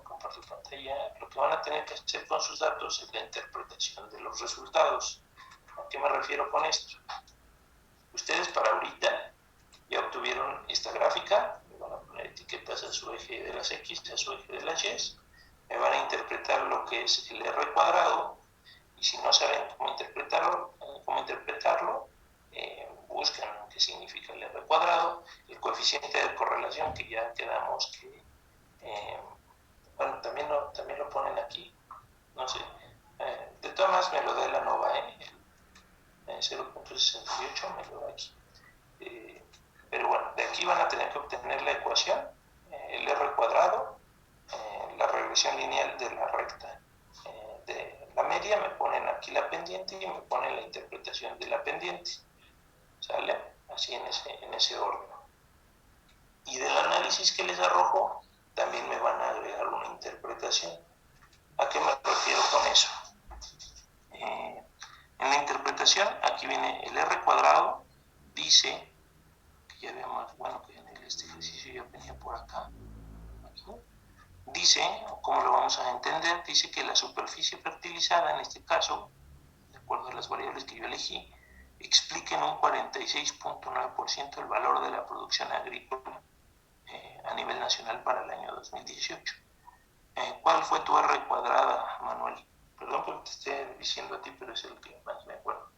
compartir pantalla. Lo que van a tener que hacer con sus datos es la interpretación de los resultados. ¿A qué me refiero con esto? Ustedes para ahorita ya obtuvieron esta gráfica, le van a poner etiquetas a su eje de las X, a su eje de las Y, me van a interpretar lo que es el R cuadrado, y si no saben cómo interpretarlo, buscan qué significa el R cuadrado, el coeficiente de correlación, que ya quedamos que, también lo ponen aquí, no sé, de todas parten de la recta de la media, me ponen aquí la pendiente y me ponen la interpretación de la pendiente, ¿sale? Así en ese orden. Y del análisis que les arrojo, también me van a agregar una interpretación. ¿A qué me refiero con eso? En la interpretación, aquí viene el R cuadrado, dice, que ya veamos, bueno, que en este ejercicio ya venía por acá, aquí, dice, ¿cómo lo vamos a entender? Dice que la superficie fertilizada, en este caso, de acuerdo a las variables que yo elegí, explica en un 46.9% el valor de la producción agrícola a nivel nacional para el año 2018. ¿Cuál fue tu R cuadrada, Manuel? Perdón que te esté diciendo a ti, pero es el que más me acuerdo.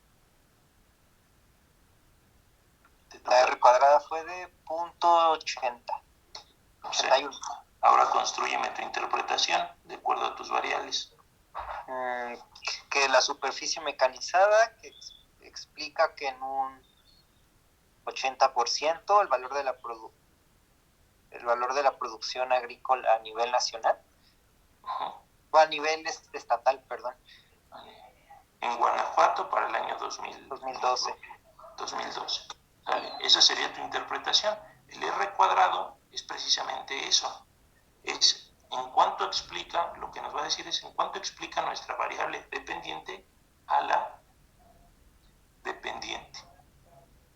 La R cuadrada fue de .80. 81. Ahora constrúyeme tu interpretación de acuerdo a tus variables. Que la superficie mecanizada, que explica que en un 80% el valor de la producción agrícola a nivel nacional, o a nivel estatal, perdón. En Guanajuato para el año 2012. 2012. ¿Vale? Esa sería tu interpretación. El R cuadrado es precisamente eso. Es en cuanto explica, lo que nos va a decir es en cuanto explica nuestra variable dependiente a la dependiente.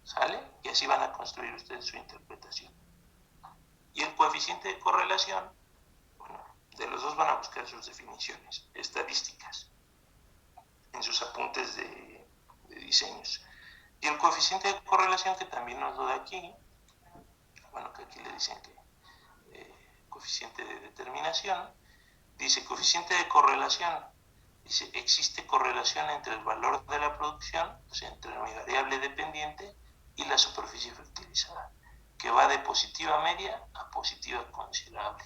¿Sale? Y así van a construir ustedes su interpretación. Y el coeficiente de correlación, bueno, de los dos van a buscar sus definiciones estadísticas en sus apuntes de diseños. Y el coeficiente de correlación, que también nos lo da aquí, bueno, que aquí le dicen que coeficiente de determinación, dice coeficiente de correlación, dice existe correlación entre el valor de la producción, o sea, entre mi variable dependiente y la superficie fertilizada, que va de positiva media a positiva considerable,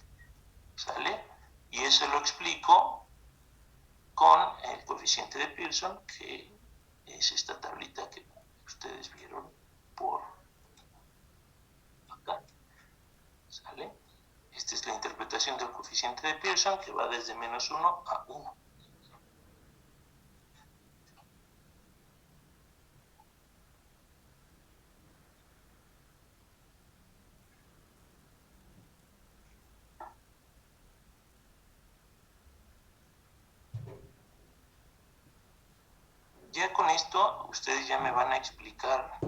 ¿sale? Y eso lo explico con el coeficiente de Pearson, que es esta tablita que ustedes vieron por acá, ¿sale? Esta es la interpretación del coeficiente de Pearson, que va desde -1 a 1. Ya con esto, ustedes ya me van a explicar,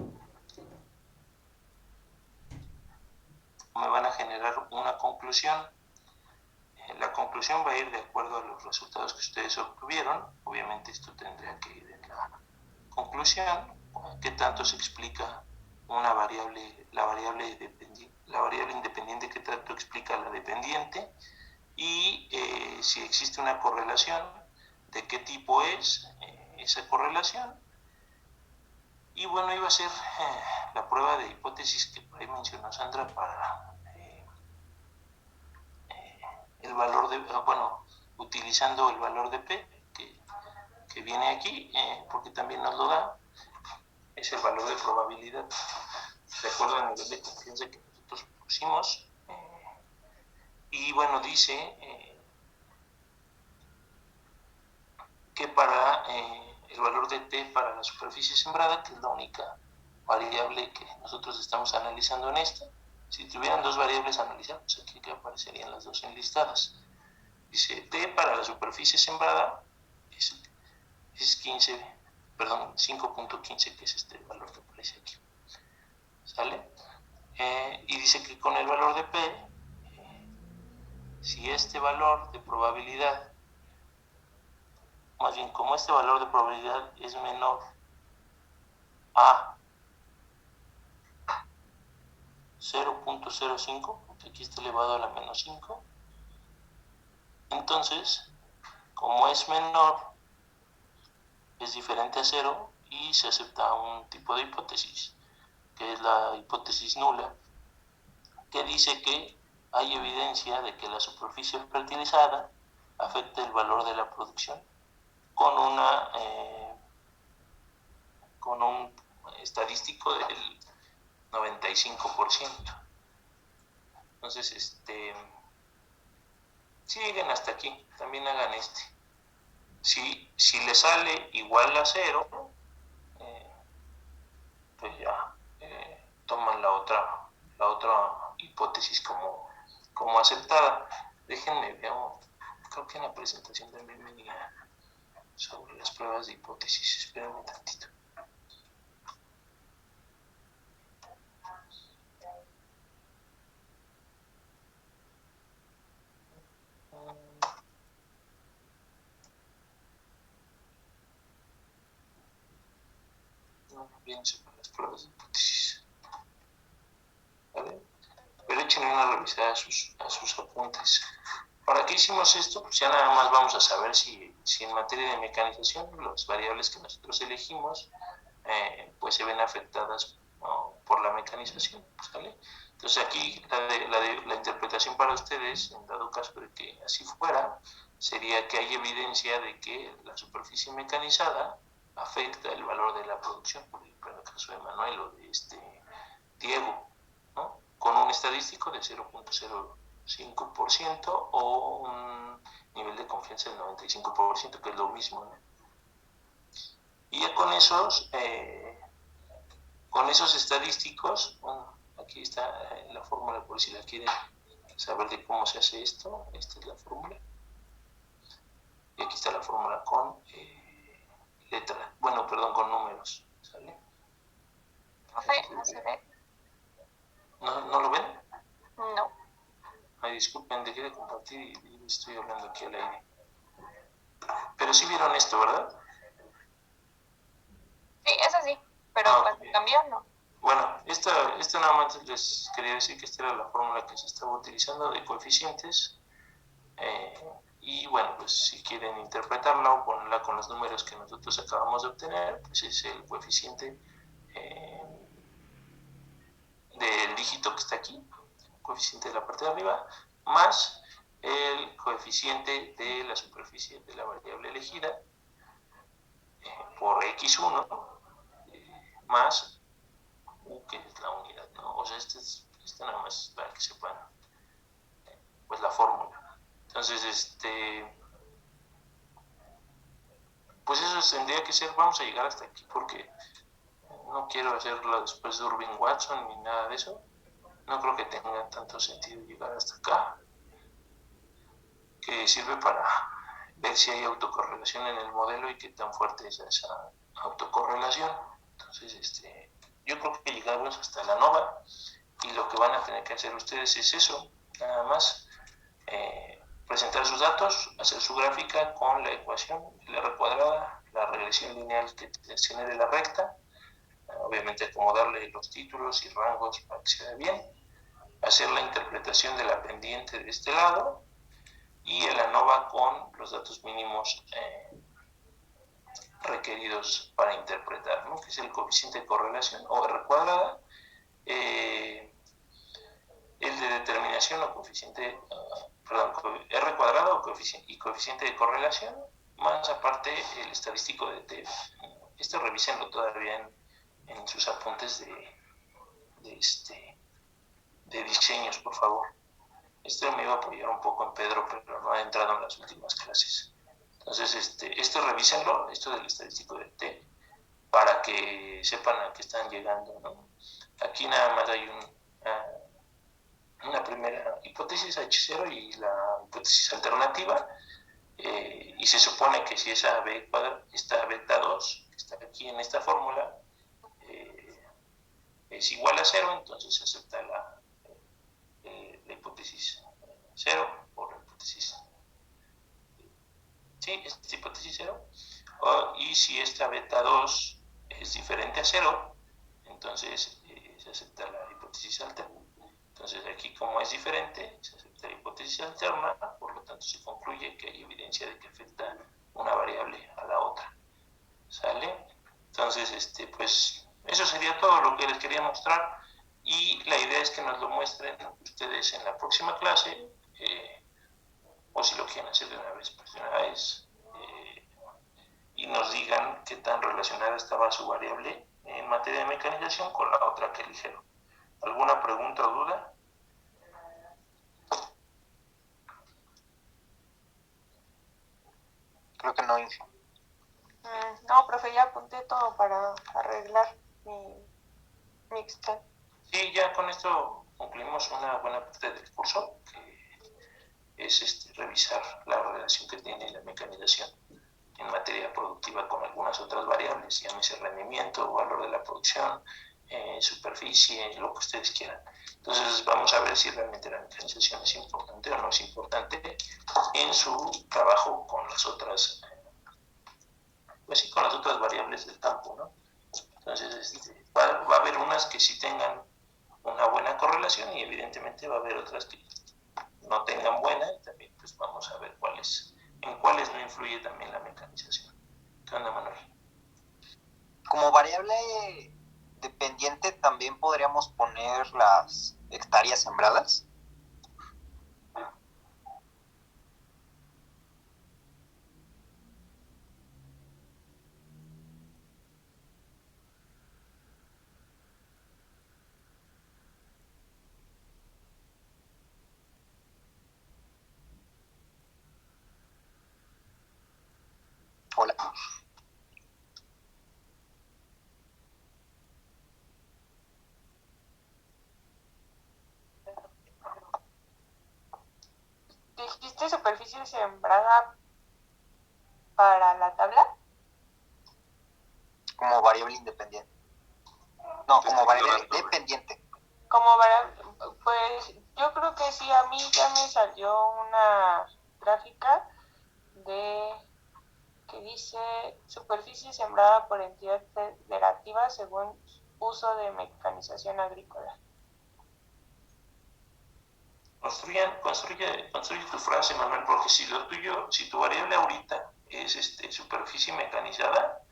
me van a generar una conclusión. La conclusión va a ir de acuerdo a los resultados que ustedes obtuvieron. Obviamente esto tendría que ir en la conclusión. ¿Qué tanto se explica una variable, la variable independiente, qué tanto explica la dependiente? Y si existe una correlación, ¿de qué tipo es esa correlación? Y bueno, iba a ser la prueba de hipótesis que por ahí mencionó Sandra para el valor de, bueno, utilizando el valor de P que viene aquí, porque también nos lo da, es el valor de probabilidad, de acuerdo al nivel de confianza que nosotros pusimos. Y bueno, dice que para el valor de T para la superficie sembrada, que es la única variable que nosotros estamos analizando en esta, si tuvieran dos variables analizadas, aquí que aparecerían las dos enlistadas. Dice T para la superficie sembrada es 15, perdón, 5.15, que es este valor que aparece aquí. ¿Sale? Y dice que con el valor de P, si este valor de probabilidad, más bien como este valor de probabilidad es menor a 0.05, porque aquí está elevado a la -5, entonces, como es menor, es diferente a 0 y se acepta un tipo de hipótesis, que es la hipótesis nula, que dice que hay evidencia de que la superficie fertilizada afecta el valor de la producción con un estadístico del 95%. Entonces, Si lleguen hasta aquí, también hagan este. Si le sale igual a 0, pues ya toman la otra hipótesis como aceptada. Déjenme ver, creo que en la presentación también venía sobre las pruebas de hipótesis. Espérenme tantito. No viene sobre las pruebas de hipótesis. ¿Vale? Pero échenle una revisada a sus apuntes. ¿Para qué hicimos esto? Pues ya nada más vamos a saber si en materia de mecanización las variables que nosotros elegimos pues se ven afectadas por la mecanización, ¿sale? Entonces aquí la interpretación para ustedes, en dado caso de que así fuera, sería que hay evidencia de que la superficie mecanizada afecta el valor de la producción, por el caso de Manuel o de Diego, ¿no? Con un estadístico de 0.05% o un nivel de confianza del 95%, que es lo mismo, ¿no? Y ya con esos estadísticos, bueno, aquí está la fórmula por si la quieren saber de cómo se hace esto. Esta es la fórmula. Y aquí está la fórmula con con números, ¿sale? No se ve. ¿No lo ven? No. Ay, disculpen, dejé de compartir y estoy hablando aquí al aire. Pero sí vieron esto, ¿verdad? Sí, eso sí, pero cuando cambió, no. Bueno, esta nada más les quería decir que esta era la fórmula que se estaba utilizando de coeficientes. Y bueno, pues si quieren interpretarla o ponerla con los números que nosotros acabamos de obtener, pues es el coeficiente del dígito que está aquí, coeficiente de la parte de arriba, más el coeficiente de la superficie de la variable elegida por x1 más u, que es la unidad, ¿no? O sea, este nada más para que sepan pues la fórmula. Entonces, pues eso tendría que ser, vamos a llegar hasta aquí porque no quiero hacerlo después de Irving Watson ni nada de eso. No creo que tenga tanto sentido llegar hasta acá, que sirve para ver si hay autocorrelación en el modelo y qué tan fuerte es esa autocorrelación. Entonces, yo creo que llegamos hasta la nova y lo que van a tener que hacer ustedes es eso, nada más presentar sus datos, hacer su gráfica con la ecuación R cuadrada, la regresión lineal que genere la recta, obviamente acomodarle los títulos y rangos para que se vea bien, hacer la interpretación de la pendiente de este lado y el ANOVA con los datos mínimos requeridos para interpretar, ¿no? Que es el coeficiente de correlación o R cuadrada, el de determinación o coeficiente, R cuadrado y coeficiente de correlación, más aparte el estadístico de T. Esto revísenlo todavía en sus apuntes de diseños, por favor. Esto me iba a apoyar un poco en Pedro, pero no ha entrado en las últimas clases. Entonces, esto revísenlo, esto del estadístico de T, para que sepan a qué están llegando, ¿no? Aquí nada más hay una primera hipótesis H0 y la hipótesis alternativa, y se supone que si esa esta beta 2 que está aquí en esta fórmula es igual a 0, entonces se acepta la hipótesis 0 por la hipótesis esta hipótesis 0, y si esta beta 2 es diferente a 0, entonces se acepta la hipótesis alterna. Entonces aquí, como es diferente, se acepta la hipótesis alterna, por lo tanto se concluye que hay evidencia de que afecta una variable a la otra. ¿Sale? Entonces, pues eso sería todo lo que les quería mostrar, y la idea es que nos lo muestren ustedes en la próxima clase, o si lo quieren hacer de una vez, y nos digan qué tan relacionada estaba su variable en materia de mecanización con la otra que eligieron. ¿Alguna pregunta o duda? Creo que no, Inge. No, profe, ya apunté todo para arreglar mi Excel. Sí, ya con esto concluimos una buena parte del curso, que es revisar la relación que tiene la mecanización en materia productiva con algunas otras variables, llámese rendimiento, valor de la producción, superficie, lo que ustedes quieran. Entonces vamos a ver si realmente la mecanización es importante o no es importante en su trabajo con las otras, pues sí, con las otras variables del campo, ¿no? Entonces va a haber unas que sí tengan una buena correlación y evidentemente va a haber otras que no tengan buena, y también pues vamos a ver en cuáles no influye también la mecanización. ¿Qué onda, Manuel? Como variable dependiente también podríamos poner las hectáreas sembradas. Hola. ¿Dijiste superficie sembrada para la tabla? Como variable independiente. No, como variable dependiente. Como variable, pues yo creo que sí, a mí ya me salió una gráfica que dice superficie sembrada por entidad federativa según uso de mecanización agrícola. Construye tu frase, Manuel, porque si tu variable ahorita es superficie mecanizada,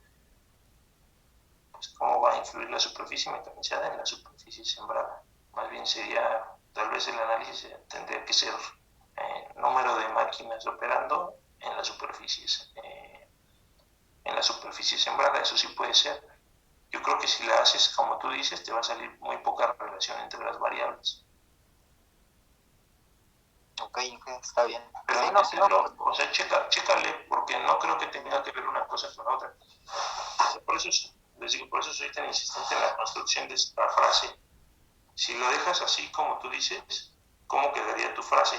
pues ¿cómo va a influir la superficie mecanizada en la superficie sembrada? Más bien sería, tal vez el análisis tendría que ser número de máquinas operando en las superficies sembrada, eso sí puede ser. Yo creo que si la haces como tú dices, te va a salir muy poca relación entre las variables. Ok, está bien. Pero sí, no. o sea, chécale, porque no creo que tenga que ver una cosa con la otra. Por eso les digo, por eso soy tan insistente en la construcción de esta frase. Si lo dejas así como tú dices, ¿cómo quedaría tu frase?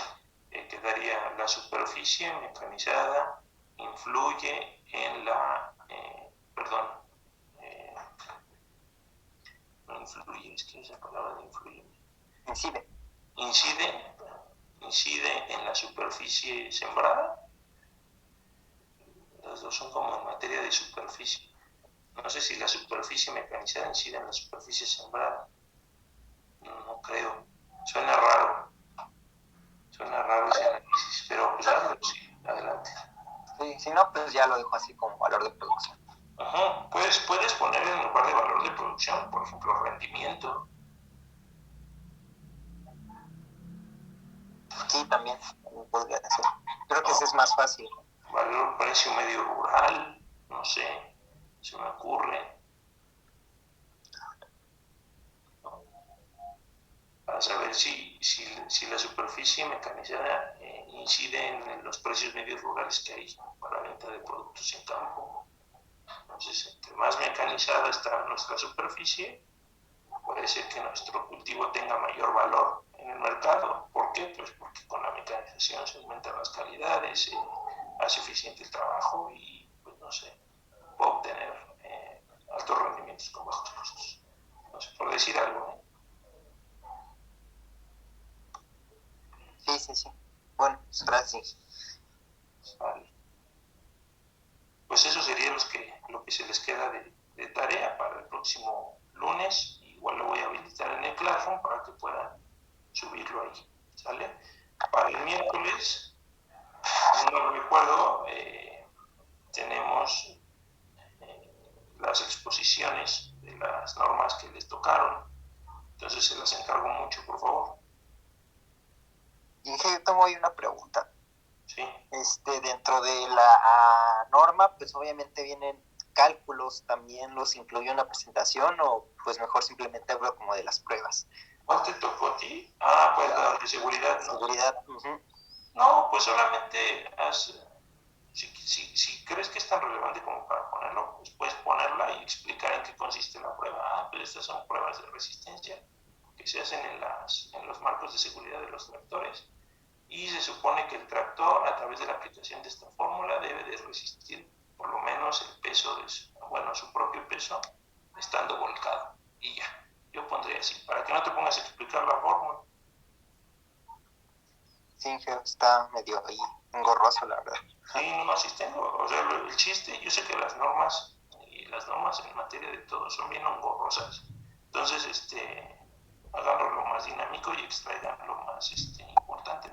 Quedaría la superficie mecanizada influye en la, no influye, es que esa palabra de influye. Incide en la superficie sembrada. Los dos son como en materia de superficie. No sé si la superficie mecanizada incide en la superficie sembrada. No creo. Suena raro ese análisis, pero pues hazlo, sí, adelante. Sí, si no, pues ya lo dejo así como valor de producción. Ajá. Puedes poner en lugar de valor de producción, por ejemplo, rendimiento. Sí, también podría ser. Creo que ese es más fácil. Valor precio medio rural, no sé, se me ocurre. Para saber si la superficie mecanizada incide en los precios medios rurales que hay para venta de productos en campo. Entonces, entre más mecanizada está nuestra superficie, puede ser que nuestro cultivo tenga mayor valor en el mercado. ¿Por qué? Pues porque con la mecanización se aumentan las calidades, se hace eficiente el trabajo y, pues no sé, puede obtener altos rendimientos con bajos costos. No sé, por decir algo, ¿eh? Sí. Bueno, gracias. Vale. Pues eso sería lo que se les queda de tarea para el próximo lunes. Igual lo voy a habilitar en el Classroom para que puedan subirlo ahí. ¿Sale? Para el miércoles, no recuerdo, tenemos las exposiciones de las normas que les tocaron. Entonces se las encargo mucho, por favor. Inge, yo tengo ahí una pregunta. Sí. Dentro de la norma, pues obviamente vienen cálculos, ¿también los incluyo en la presentación o pues mejor simplemente hablo como de las pruebas? ¿Cuál te tocó a ti? Pues la de seguridad, ¿no? Seguridad. No, pues solamente si esas son pruebas de resistencia que se hacen en los marcos de seguridad de los tractores. Y se supone que el tractor, a través de la aplicación de esta fórmula, debe de resistir por lo menos el peso de su propio peso, estando volcado. Y ya, yo pondría así, para que no te pongas a explicar la fórmula. Sí, está medio ahí engorroso, la verdad. Sí, no, así tengo. O sea, el chiste, yo sé que las normas en materia de todo son bien engorrosas. Entonces, háganlo lo más dinámico y extraigan lo más importante.